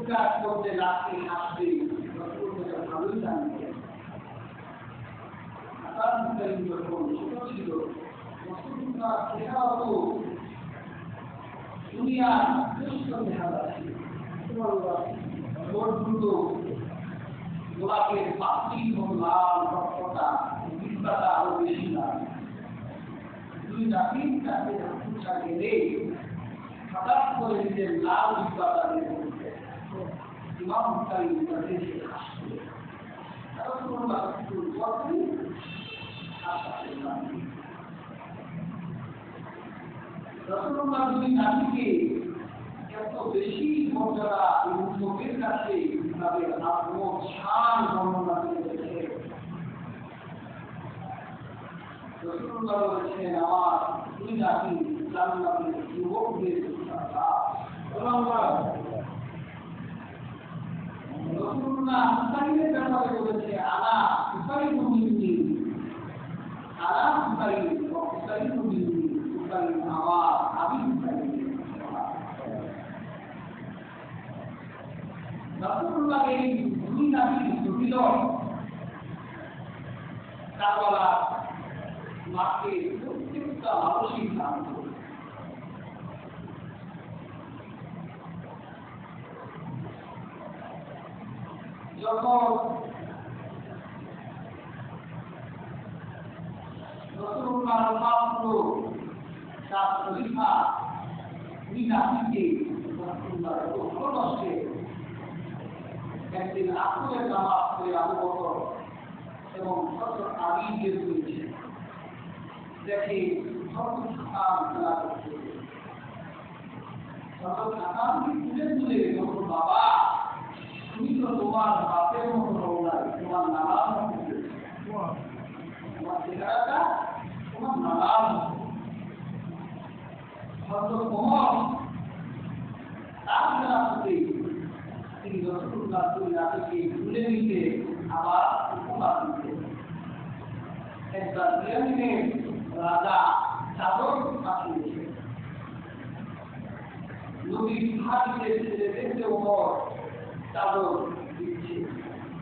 কাজ করতে রাত্রি আসবে রসুলকে ভালোই জানতেন। হাসান হুসাইন যখন ছোট ছিল রসুলুল্লাহ চেহারাও দুনিয়ার শ্রেষ্ঠ চেহারা ছিল। ঠোঁটগুলো গোলাপের পাপড়ির মতো লাল রক্তটা বিদ্যাটা আরো বেশি লাল। দুই নাতির কাছে রসুলটা গেলে হঠাৎ করে নিজের লাল বিদ্যাটা বের করতে ইমাম হুসাইন তাদের হাসতে রসুলুল্লাহ দুই নাতিকে এত বেশি মর্যাদা এবং লোকের কাছে তাদের আত্মসান বর্ণনা করেছে। রসুলুল্লাহ বলেছেন আমার দুই নাতি জান্নাতের যুবকদের রসুলুল্লাহ হুসাইনের ব্যাপারে বলেছে আলা হুসাইন মিন্নি আলা হুসাইন হুসাইন মিন্নি হুসাইন আমার আমি হুসাইন। রসুলুল্লাহ এই দুই নাতির জটিল কারবালার মাকে প্রত্যেকটা মানুষই জানত। যখন রসুলুল্লাহ মাত্র তার খলিফা দুই নাতিকে রসুলুল্লাহ কষ্টে একদিন আসরের নামাজ পড়ে আবু বকর এবং হযরত আলী বের হয়েছে দেখে হযরত হাসান খেলা করছে। হযরত হাসানকে তুলে তুলে বলল বাবা তুমি তো তোমার বাপের মতো হও না, তোমার নানার মতো তোমার চেহারাটা তোমার নানার মতো। হযরত ওমর তার খেলা করতে তিনি রসুলুল্লাহ দুই নাতিকে তুলে নিতে আবার উপহার দিতে একবার ইয়ামিনের রাজা চাদর পাঠিয়েছে। নবীর হাতে ছেড়ে দেখতে ওমর চাদর দিচ্ছে।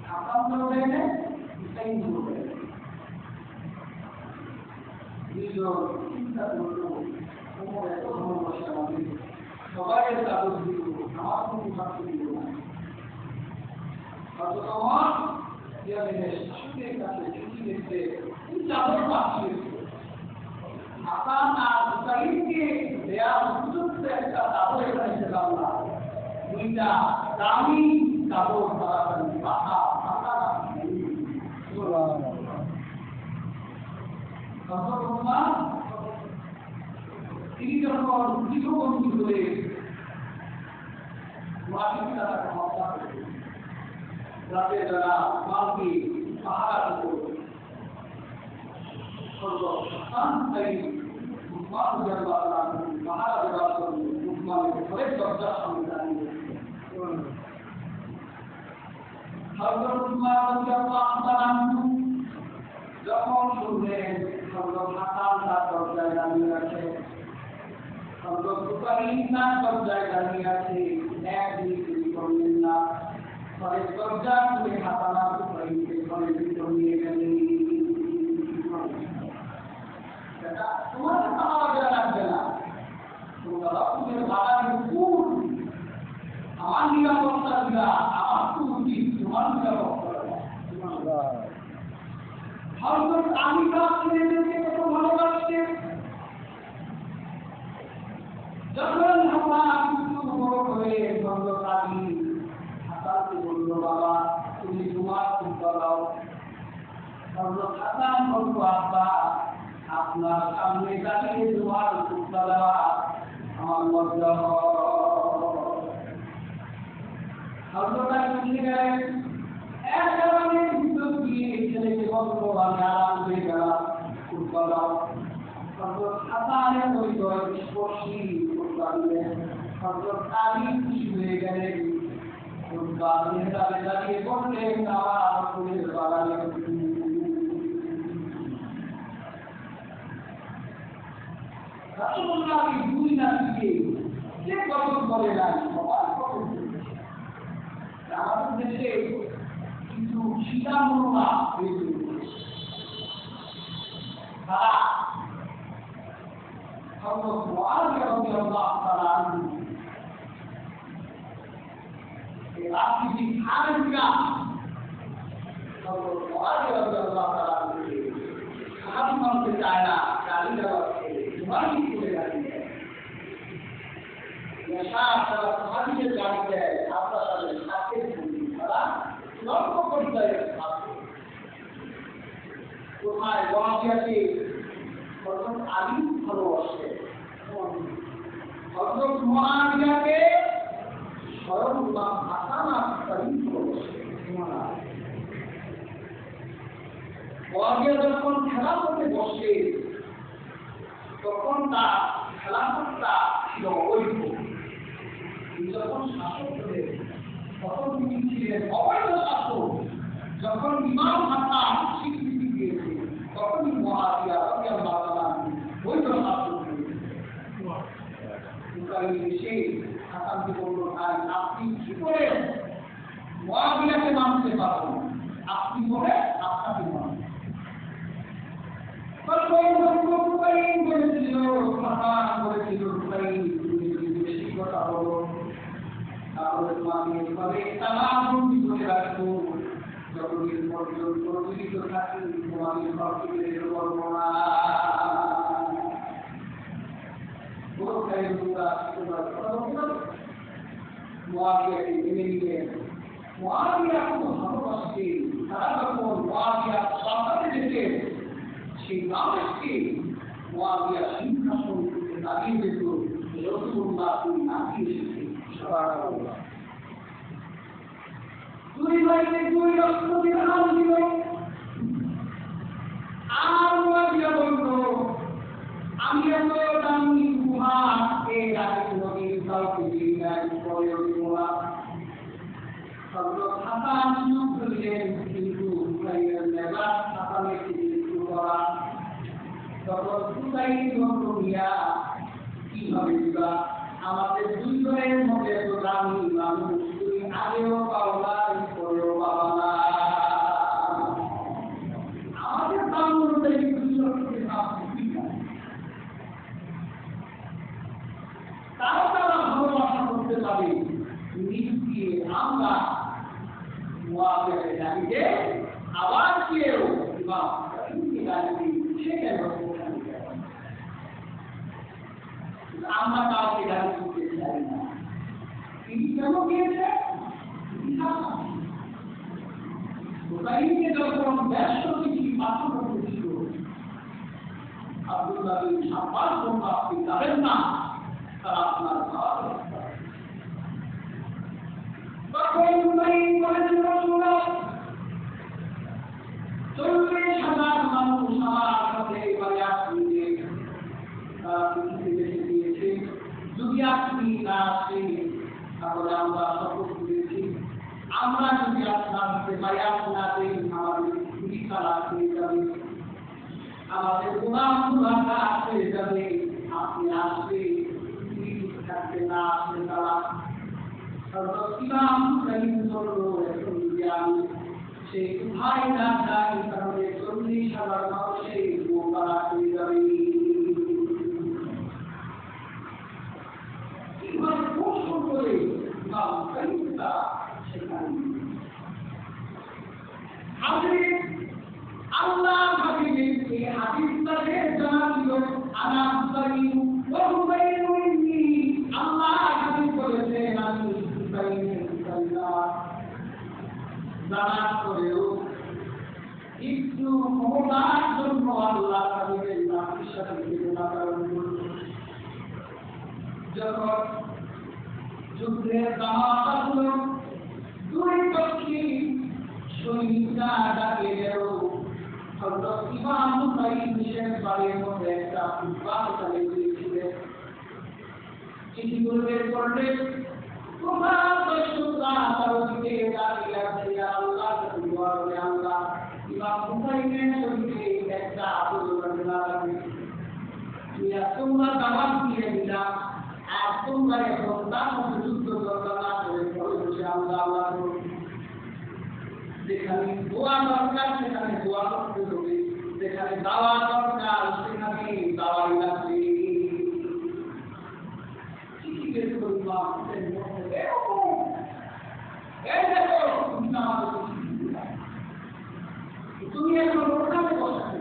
হাসান ধরে নেয় হুসাইন ধরে নেয়। দুইজন চিন্তা করল ওমর এত ভালোবাসে আমাদের সবাই চাদর দিল আমার কোনো শাস্তি দিল না। হযরত ওমর ইয়ামিনের শাশুড়ির কাছে চিঠি লিখতে চাদর পাঠিয়েছে। হাসান আর হুসাইনকে দেয়ার উপযুক্ত একটা চাদর এখানে ছিলাম না, দুইটা দামি চাদর তাড়াতাড়ি পাঠা পাঠা তিনি যখন দীর্ঘবন্দী হয়ে মাটির তারা হত্যা করে রাতে যারা মালকে পাহারা দিত পাহারা দেওয়ার জন্য উসমানের ঘরের দরজার সামনে দাঁড়িয়ে যখন শুনলেন হযরত হাসান তার দরজায় দাঁড়িয়ে আছে, হযরত হুসাইন তার দরজায় দাঁড়িয়ে আছে, একদিন তিনি করলেন না, ঘরের দরজা খুলে হাসান আর হুসাইনকে ঘরের ভিতর নিয়ে গেলেন। তোমার পাওয়া দেওয়া লাগবে না, তোমরা রক্তের বাগানের ফুল আমার নিরাপত্তা দিলা, আমার তো উচিত তোমার নিরাপত্তা দেওয়া। হযরত আলী ছেলেদেরকে কত ভালোবাসছে। যখন হাসান একটু বড় হয়ে হযরত আলী হাসানকে বলল বাবা তুমি তোমার খুতবা দাও। হযরত হাসান বলল আব্বা আপনার সামনে দাঁড়িয়ে তোমার খুতবা দেওয়া আমার লজ্জা হয়। হযরত আলী বুঝে গেলেন একেবারে ভিতর দিয়ে ছেলেকে বলল আমি আরাম হয়ে গেলাম খুতবা দাও। হযরত হাসানের হৃদয় স্পর্শী খুতবা দিলেন। হযরত আলী খুশি হয়ে গেলেন। খুতবা মেহরাবে দাঁড়িয়ে বললেন আমার ফুলের বাগানে রাসূলুল্লাহ দুই নাতিকে যে কত বলে নাই সবার কত পিতা মনোমা তারা হযরত মুআবিয়া রাদিয়াল্লাহু তাআলা আনহু এই রাজনীতি খারিজরা হযরত মুআবিয়া রাদিয়াল্লাহু তাআলা আনহু সাহাবী মানতে চায় না গালি দেওয়া মারি করে রাখে ইয়াশার তারা সাহাবীদের গালি দেয় আপনার সাথে সাথে তারা লক্ষ পর্যায়ে কোথায় ওয়াজিয়াতে হযরত আলী ভালোবাসে হযরত মুআবিয়াকে স্বয়ং ইমাম হাসান আস-সারি ভালোবাসে মুআবিয়া যখন খেলাফতে বসে তখন তার খেলাফতটা ছিল অবৈধ যখন শাসক হলেন তখন তিনি ছিলেন অবৈধ শাসক যখন ইমাম হাসান স্বীকৃতি দিয়েছে তখনই মুআবিয়া রাদিয়াল্লাহু তাআলা বৈধ শাসক এসে হাসানকে বলল ভাই আপনি কি করে মুআবিয়াকে মানতে পারবেন আপনি বলে আপনাকে মানবেন বলেছিল হাসান বলেছিল ভাই বেশি কথা বলো তাহলে তোমাকে এভাবে তালাবন্দি করে রাখবো যতদিন পর্যন্ত জীবিত থাকি তোমাকে ঘর থেকে বের করবো না মুআবিয়াকে মেনে নিলেন মুআবিয়া খুব ভালোবাসতে তারা যখন মুআবিয়া সরকারে যেতেন সেই মানুষকে মুআবিয়া সিংহাসন থেকে দাঁড়িয়ে যেত রাসূলুল্লাহ তিনি দাঁড়িয়ে এসেছেন সুবহানাল্লাহ দুই ভাইকে দুই রক্ত বিধান দিল আর মুআবিয়া বলল আমি এত দামি গুহা এই রাতে নদীর কাউকে দিই নাই পরে গুহা হযরত হাসান সুযোগ দিলেন কিন্তু হুসাইনের মেজাজ হাসানের কিছু করা তখন হুসাইন বলল মিয়া কিভাবে দিবা আমাদের দুইজনের মধ্যে এত দামি মানুষ তুমি আগেও পাও না পরেও পাবা না আমাদের দাম অনুযায়ী দুইজনকে তারা ভালোবাসা করতে পারে নিশ্চিয়ে আমরা মুআবিয়াকে জানি যে আবার কেউ ইমাম হাসানকে জানি সেটাই আমরা কাউকে জানি করতে চাই না তিনি কেন গিয়েছে হুসাইনকে যখন ব্যস্ত কিছু পাথর করেছিল আব্দুল্লাহ বিন আব্বাস বলল আপনি যাবেন না তারা আপনার ঘর তখন হুসাইন বলেছিল রাসূলুল্লাহ 40,000 মানুষ আমার সাথে বায়াত নিয়ে পৃথিবীতে দিয়েছে যদি আপনি না আসেন তাহলে আমরা শপথ করেছি আমরা যদি আপনাকে বায়াত না দিই আমাদের গুলি খারাপ হয়ে যাবে আমাদের গুনাহগুলো হয়ে যাবে আপনি আসবে থাকবে না আসলে তারা হযরত ইমাম হুসাইন বলল এখন যদি আমি সেই ভাই না যাই তাহলে 40,000 মানুষের গোপালা হয়ে যাবে কিভাবে কষ্ট করে ইমাম হুসাইন তারা সেখানে আল্লাহ হাবিবের এই হাদিসটাকে জানা ছিল আনা হুসাইন ওয়া হুসাইনুনি আল্লাহ হাবিব বলেছেন আমি হুসাইনের সাল্লাহ জানা করেও একটু ক্ষমতার জন্য আল্লাহ হাবিবের নামের সাথে তুলনা করেন যখন যুদ্ধের দামামা হলো দুই পক্ষে সৈনিকরা ডাকে গেল হযরত ইমাম হুসাইন নিজের বাড়ির মধ্যে একটা ফুটপাত চালিয়ে দিয়েছিলেন চিঠি বের করলেন তোমার দর্শকরা তার দিকে দাঁড়িয়ে আছে আল্লাহ দোয়া করে আল্লাহ ইমাম হুসাইনের শরীরে একটা আন্দোলন লাগবে তোমরা দাওয়াত দিয়ে দিলা আর তোমরা এখন তার মধ্যে যুদ্ধ করতে না করে বসে আমরা আল্লাহ যেখানে দোয়া দরকার সেখানে দোয়া করতে হবে, যেখানে দাওয়া দরকার সেখানে দাওয়াই লাগবে। তুমি এখন ওখানে বসে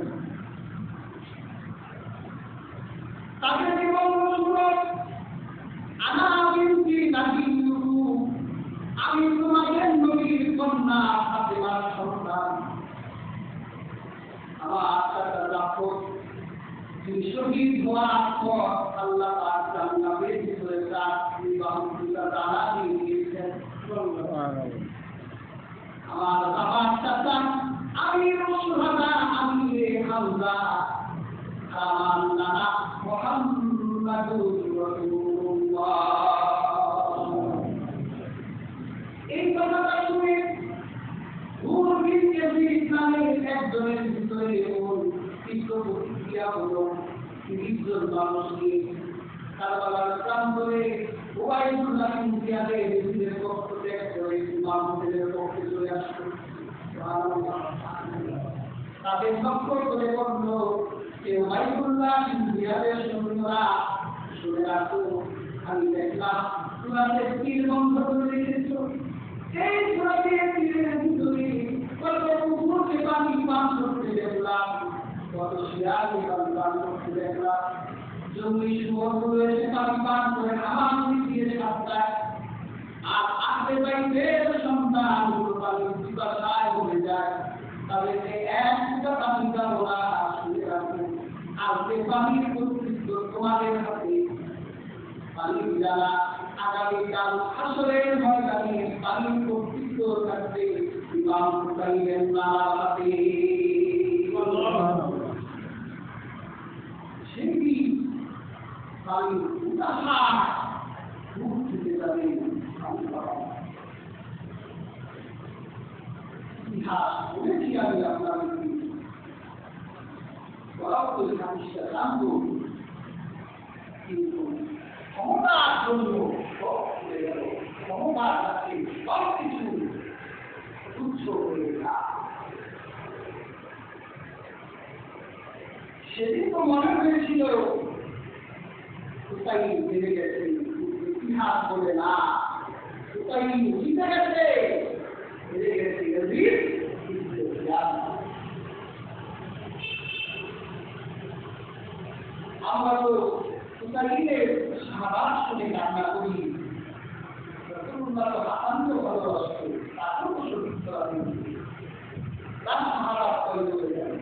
তাদের জীবন আমি তোমাদের নবীর কন্যা ফাতেমার সন্তান। আমার তিনি শহীদ হওয়ার পর আল্লাহ পাক জান্নাতের ভিতরে তার বিবাহিতা দানা দিয়ে দিয়েছেন। আমার বাবার চাচা আমিরুল শুহাদা আমিরে হামজা, আমার নানা মুহাম্মাদুর রাসূলুল্লাহ। এই কথাটা শুনে ইসলামের একজনের ভিতরে তীব্র প্রতিক্রিয়া হলো। ৩০ জন মানুষকে কারবালার প্রান্তরে ওবাইদুল্লাহ বিন জিয়াদের নিজের পক্ষ ত্যাগ করে ইমাম হোসেনের পক্ষে চলে আসলো। তাদের লক্ষ্য করে বলল যে ওবাইদুল্লাহ বিন জিয়াদের সৈন্যরা শুনে রাখো, আমি দেখলাম তোমাদের তীর বন্ধ করে রেখেছ। এই সুরাতের তীরের ভিতরে কত কুকুরকে পানি পান করতে দেখলাম, কত শিয়ালকে পানি পান করতে দেখলাম, জঙ্গলি শুয়োরগুলো এসে পানি পান করে আমার দিয়ে সাঁতরায়, আর আখের বাইরের সন্তানগুলো পানি পিপাসায় বলে যায়। তাদেরকে একটা পানিটা ওরা শুনে রাখবে, আর সে পানির কর্তৃত্ব তোমাদের হাতে। পানির যারা আগামীকাল হাসরের ময়দানে পানির কর্তৃত্ব থাকবে ইমাম হুসাইনের নামাতে। সেই পানি উদাহার মুখ থেকে যাবে। ইতিহাস বলেছি আমি আপনাদেরকে, বলাও তো হাদিসটা জানবো, কিন্তু ক্ষমতার জন্য ক্ষমতার কাছে সব কিছু তুচ্ছ হয়ে যায়। সেদিন তো মনে হয়েছিল কোথায় বেড়ে গেছে, ইতিহাস বলে না, কোথায় জিতে গেছে, বেড়ে গেছে। আমরা তো কোথায় সাহাবাত শুনে কান্না করি, রাসূলুল্লাহ তো আনন্দ ভালোবাসত, তাকেও তো শহীদ করা হয়েছে, তার সাহাবাত তৈরি হয়ে যায়।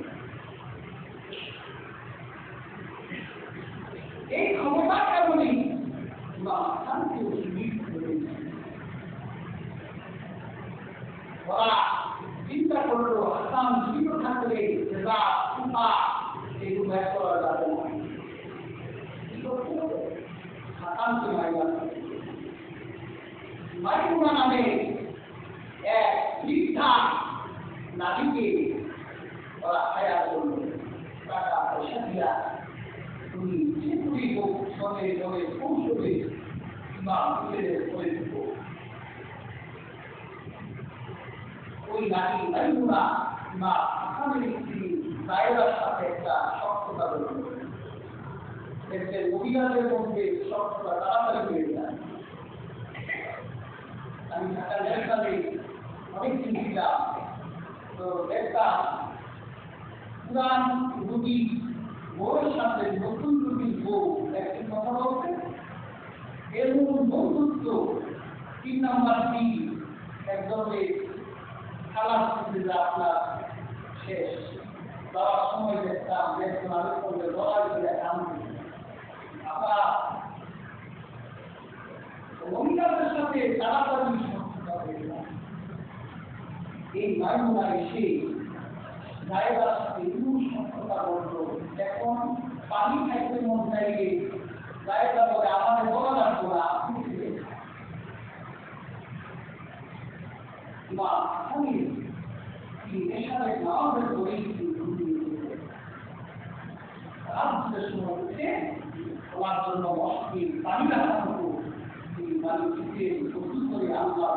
এই ক্ষমতা কেমনই বা শান্তি ও শহীদ হয়েছে। ওরা চিন্তা করলো হাসান জীবিত থাকলে সেটা উপা এগুলো এক করা যাবে না। হাসানকে মাইমুনা নামে এক বৃদ্ধা নারীকে ওরা হায়াত করল, টাকা পয়সা দিয়া তুমি যেগুলি হোক সনে সনে কৌশলে বা ছেলেদের করে দেব। ওই নারী মাইমুনা বা হাসানের স্ত্রী দায়রার সাথে একটা শক্ততা রইল। দেখবেন মহিলাদের মধ্যে শক্ততা তাড়াতাড়ি হয়ে যায়। আমি ঢাকা ন্যাশনালে অনেক দিন ছিলাম, তো দেখতাম পুরান রুগী বউয়ের সাথে নতুন রুগীর বউ একটি কথা বলছে, এরকম বন্ধুত্ব ৩ নাম্বার দিন একজনের খালাস দিতে যা আপনার শেষ যাওয়ার সময় দেখতাম একজন আরেক করলে লড়াই করে কাম আবার মহিলাদের সাথে তাড়াতাড়ি সমস্যা হয়ে যায়। এই মাইমুনা এসে জায়গার সাথে এমন সমস্যা বলতো, এখন পানি খাইতে মন চাইলে জায়গা বলে আমাদের বলা লাগতো না, আপনি মা আমি নেশারে নামাজের পরেই রাত্রের সময় উঠে তোমার জন্য মস্তি পানি রাখা হতো, পানি খেতে প্রস্তুত করে আল্লাহ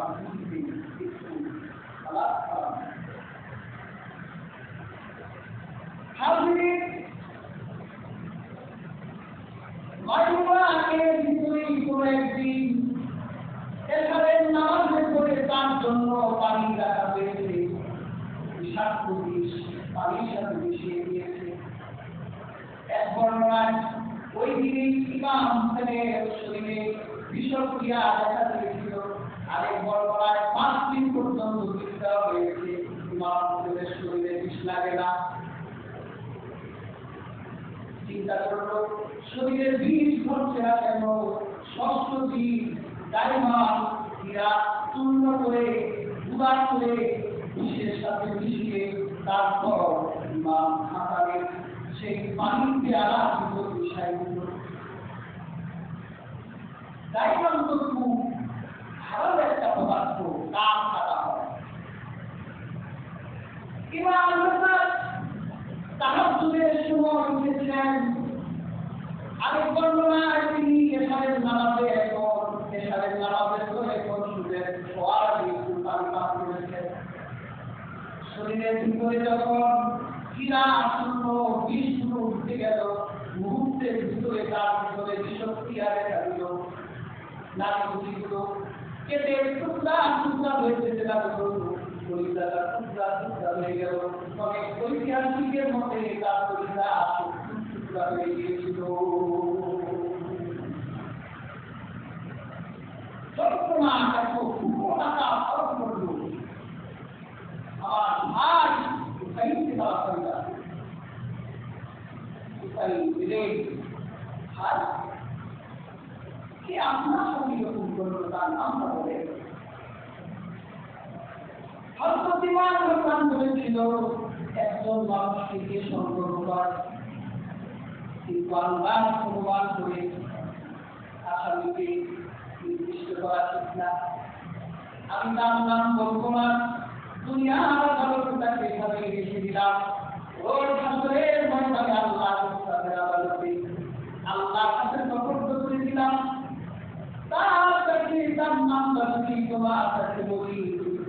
জন্য পানি রাখা হয়েছে, বিষাক্ত বিষ পানির সাথে মিশিয়ে দিয়েছে। এক বর্ণনায় ওই দিনে ইমাম হোসেনের শরীরে বিষক্রিয়া দেখা দিয়েছিল, আরেক বর্ণনায় 5 দিন পর্যন্ত বিষ দেওয়া হয়েছে, ইমাম হোসেনের শরীরে বিষ লাগে না। চিন্তা করলো শরীরে বিষ ঘটছে না কেন? ষষ্ঠ দিন ডাইমাল হীরা চূর্ণ করে গুঁড়া করে বিষের সাথে মিশিয়ে তারপর ইমাম হাসানের সেই পানি পেয়ালা দুটো বিষয় দিল। ডাইমাল তো খুব ভালো একটা পদার্থ, কাঠ কাটা হয়। ইমাম হাসান তাহাজ্জুদের সময় উঠেছিলেন। আরেক বর্ণনায় তিনি এশারের নামাজে শুনেন শোয়ার আগে পানি পান করেছেন। শরীরের ভিতরে যখন হীরা শূন্য বিষগুলো উঠে গেল, মুহূর্তের ভিতরে তার ভিতরে বিষক্রিয়া দেখা দিল। নাড়িগুলো কেটে টুকরা টুকরা হয়ে যেতে লাগলো, কলিজাটা টুকরা টুকরা হয়ে গেল। অনেক ঐতিহাসিকের মতে তার কলিজা টুকরা হয়ে গিয়েছিল। আমার ভাই উঠাইতে দেওয়া হয় না, উঠাই দিলে আর কি আপনার সঙ্গে যখন করলো তার নামটা বলে হযরত ইমাম হাসান বলেছিল একজন মানুষকে সংগ্রহ কর, কিন্তু আল্লাহ ভগবান করে আসামিকে নির্দিষ্ট করা ঠিক না। আমি তার নাম বলবো না, দুনিয়ার আদালতটাকে এভাবে রেখে দিলাম। ওর হাসরের ময়দানে আল্লাহর আদালতে আল্লাহর কাছে তফাৎ করে দিলাম। তার কাছে তার নাম বলছি, তোমার কাছে বলি,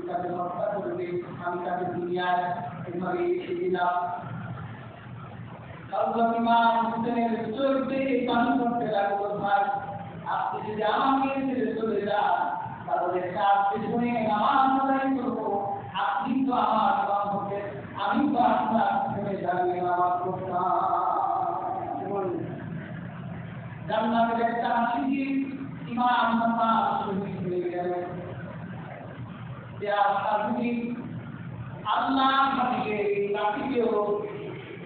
তাকে হত্যা করবে, আমি তাকে দুনিয়ায় এভাবে রেখে দিলাম। হযরত ইমাম হোসেনের চোখ দিয়ে পানি পড়তে লাগলো। ভাই আপনি যদি আমাকে ছেড়ে চলে যান তাহলে তার পেছনে নামাজ আদায় করবো, আপনি তো আমার ইমাম হতেন, আমি তো আপনার পেছনে দাঁড়িয়ে নামাজ পড়তাম। জান্নাতের একটা হাসি ইমাম হাসান শহীদ হয়ে গেলেন। আল্লাহ ভাবিকে লাঠিকেও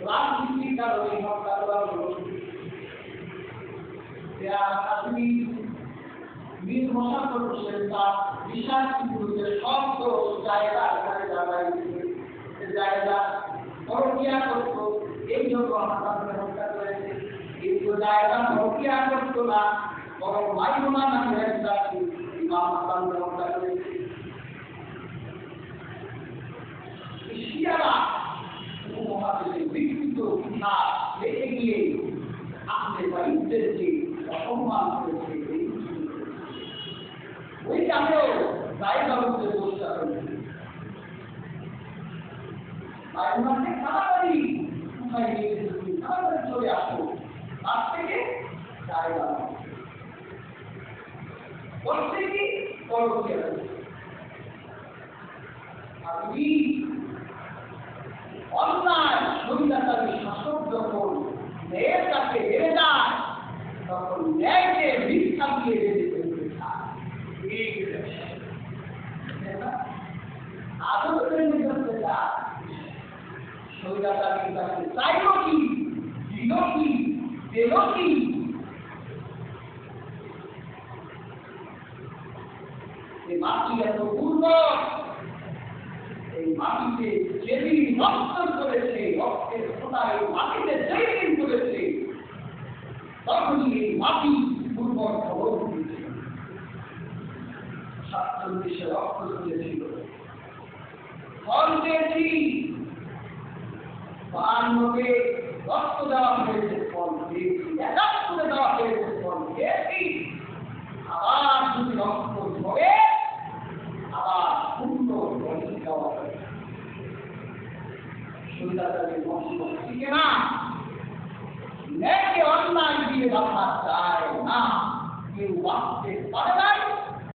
রাজনীতির কারণে হত্যা করা হলো। মীর মোশাররফ হোসেন তার বিশাল বিরুদ্ধে শব্দ জায়গা এখানে জায়গায় জায়গা পরকিয়া করতো, এই জন্য হাসানকে হত্যা করেছে। কিন্তু জায়গা পরকিয়া করতো না, বরং মাইমুনা নামে একটা ইমাম হাসানকে হত্যা করেছে। শিয়ারা উপমহাদেশে বিকৃত না রেখে গিয়ে আপনি বাড়িদেরকে অসম্মান করেছে। ওই কামেও জায়গা করতে চেষ্টা করেছে। মাইমুনাকে তাড়াতাড়ি উঠাই নিয়ে এসেছি, তাড়াতাড়ি চলে আসো, তার থেকে জায়গা করছে কি পরকিয়া আপনি অন্যায় স্বৈরাচারী শাসক যখন ন্যায়ের কাছে হেরে যায় তখন ন্যায়কে মিথ্যা দিয়ে যেতে আদতের নির্দেশে যায়। স্বৈরাচারীর কাছে চাইল কি, দিল কি, পেল কি? এই মাটি এত উর্বর, এই মাটিতে যেদিন রক্ত করেছে, রক্তের ফোঁটায় মাটিতে যেদিন করেছে তখনই এই মাটি উর্বর খবর দিয়েছে। 47 রক্ত করেছিল, ফল পেয়েছি। 52 রক্ত দেওয়া হয়েছে, ফল পেয়েছি। 71 দেওয়া হয়েছে, ফল পেয়েছি। আবার যদি রক্ত ধরে আবার পূর্ণ বলি দেওয়া হয়েছে। সুন্দরতাকে নষ্ট ঠিক না, ন্যায়কে অন্যায় দিয়ে বাঁধা যায় না, কেউ বাঁচতে পারে না।